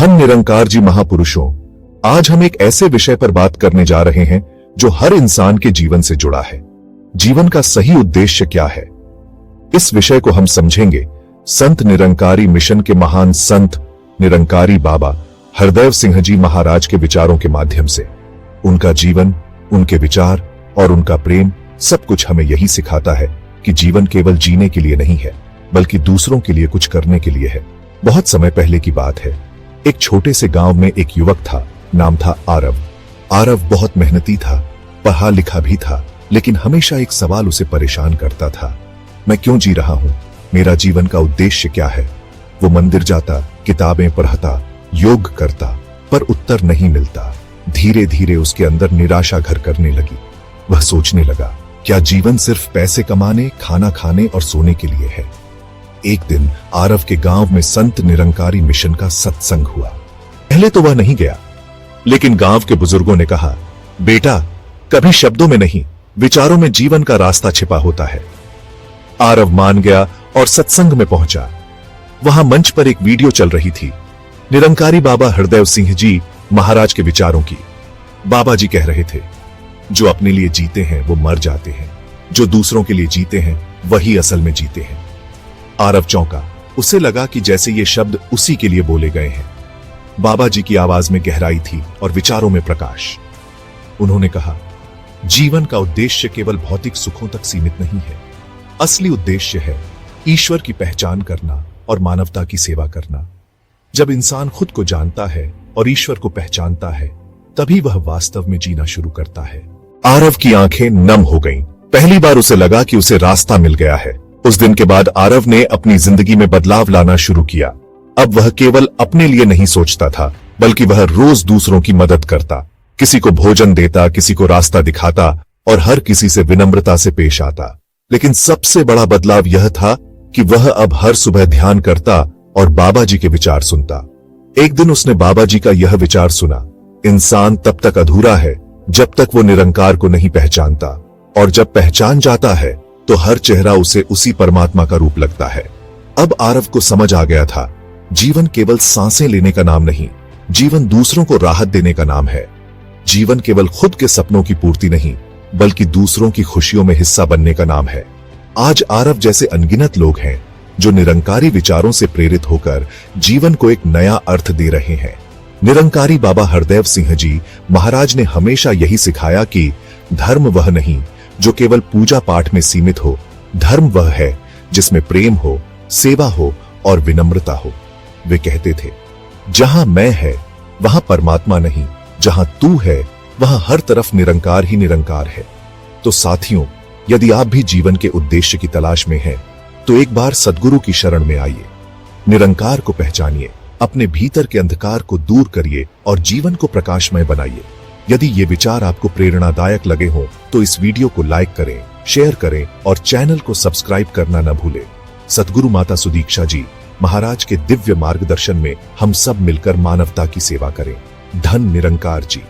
धन निरंकार जी महापुरुषों, आज हम एक ऐसे विषय पर बात करने जा रहे हैं जो हर इंसान के जीवन से जुड़ा है। जीवन का सही उद्देश्य क्या है, इस विषय को हम समझेंगे संत निरंकारी मिशन के महान संत निरंकारी बाबा हरदेव सिंह जी महाराज के विचारों के माध्यम से। उनका जीवन, उनके विचार और उनका प्रेम सब कुछ हमें यही सिखाता है कि जीवन केवल जीने के लिए नहीं है, बल्कि दूसरों के लिए कुछ करने के लिए है। बहुत समय पहले की बात है। एक छोटे से गांव में एक युवक था, नाम था आरव। आरव बहुत मेहनती था, पढ़ा लिखा भी था, लेकिन हमेशा एक सवाल उसे परेशान करता था, मैं क्यों जी रहा हूं, मेरा जीवन का उद्देश्य क्या है। वो मंदिर जाता, किताबें पढ़ता, योग करता, पर उत्तर नहीं मिलता। धीरे धीरे उसके अंदर निराशा घर करने लगी। वह सोचने लगा, क्या जीवन सिर्फ पैसे कमाने, खाना खाने और सोने के लिए है। एक दिन आरव के गांव में संत निरंकारी मिशन का सत्संग हुआ। पहले तो वह नहीं गया, लेकिन गांव के बुजुर्गों ने कहा, बेटा, कभी शब्दों में नहीं, विचारों में जीवन का रास्ता छिपा होता है। आरव मान गया और सत्संग में पहुंचा। वहां मंच पर एक वीडियो चल रही थी, निरंकारी बाबा हरदेव सिंह जी महाराज के विचारों की। बाबा जी कह रहे थे, जो अपने लिए जीते हैं वो मर जाते हैं, जो दूसरों के लिए जीते हैं वही असल में जीते हैं। आरव चौंका। उसे लगा कि जैसे ये शब्द उसी के लिए बोले गए हैं। बाबा जी की आवाज में गहराई थी और विचारों में प्रकाश। उन्होंने कहा, जीवन का उद्देश्य केवल भौतिक सुखों तक सीमित नहीं है। असली उद्देश्य है ईश्वर की पहचान करना और मानवता की सेवा करना। जब इंसान खुद को जानता है और ईश्वर को पहचानता है, तभी वह वास्तव में जीना शुरू करता है। आरव की आंखें नम हो गईं। पहली बार उसे लगा कि उसे रास्ता मिल गया है। उस दिन के बाद आरव ने अपनी जिंदगी में बदलाव लाना शुरू किया। अब वह केवल अपने लिए नहीं सोचता था, बल्कि वह रोज दूसरों की मदद करता, किसी को भोजन देता, किसी को रास्ता दिखाता और हर किसी से विनम्रता से पेश आता। लेकिन सबसे बड़ा बदलाव यह था कि वह अब हर सुबह ध्यान करता और बाबा जी के विचार सुनता। एक दिन उसने बाबा जी का यह विचार सुना, इंसान तब तक अधूरा है जब तक वो निरंकार को नहीं पहचानता, और जब पहचान जाता है तो हर चेहरा उसे उसी परमात्मा का रूप लगता है। अब आरव को समझ आ गया था, जीवन केवल सांसें लेने का नाम नहीं, जीवन दूसरों को राहत देने का नाम है। जीवन केवल खुद के सपनों की पूर्ति नहीं, बल्कि दूसरों की खुशियों में हिस्सा बनने का नाम है। आज आरव जैसे अनगिनत लोग हैं जो निरंकारी विचारों से प्रेरित होकर जीवन को एक नया अर्थ दे रहे हैं। निरंकारी बाबा हरदेव सिंह जी महाराज ने हमेशा यही सिखाया कि धर्म वह नहीं जो केवल पूजा पाठ में सीमित हो, धर्म वह है जिसमें प्रेम हो, सेवा हो और विनम्रता हो। वे कहते थे, जहां मैं है वहां परमात्मा नहीं, जहां तू है वहां हर तरफ निरंकार ही निरंकार है। तो साथियों, यदि आप भी जीवन के उद्देश्य की तलाश में हैं, तो एक बार सद्गुरु की शरण में आइए, निरंकार को पहचानिए, अपने भीतर के अंधकार को दूर करिए और जीवन को प्रकाशमय बनाइए। यदि ये विचार आपको प्रेरणादायक लगे हों, तो इस वीडियो को लाइक करें, शेयर करें और चैनल को सब्सक्राइब करना न भूलें। सद्गुरु माता सुदीक्षा जी महाराज के दिव्य मार्गदर्शन में हम सब मिलकर मानवता की सेवा करें। धन निरंकार जी।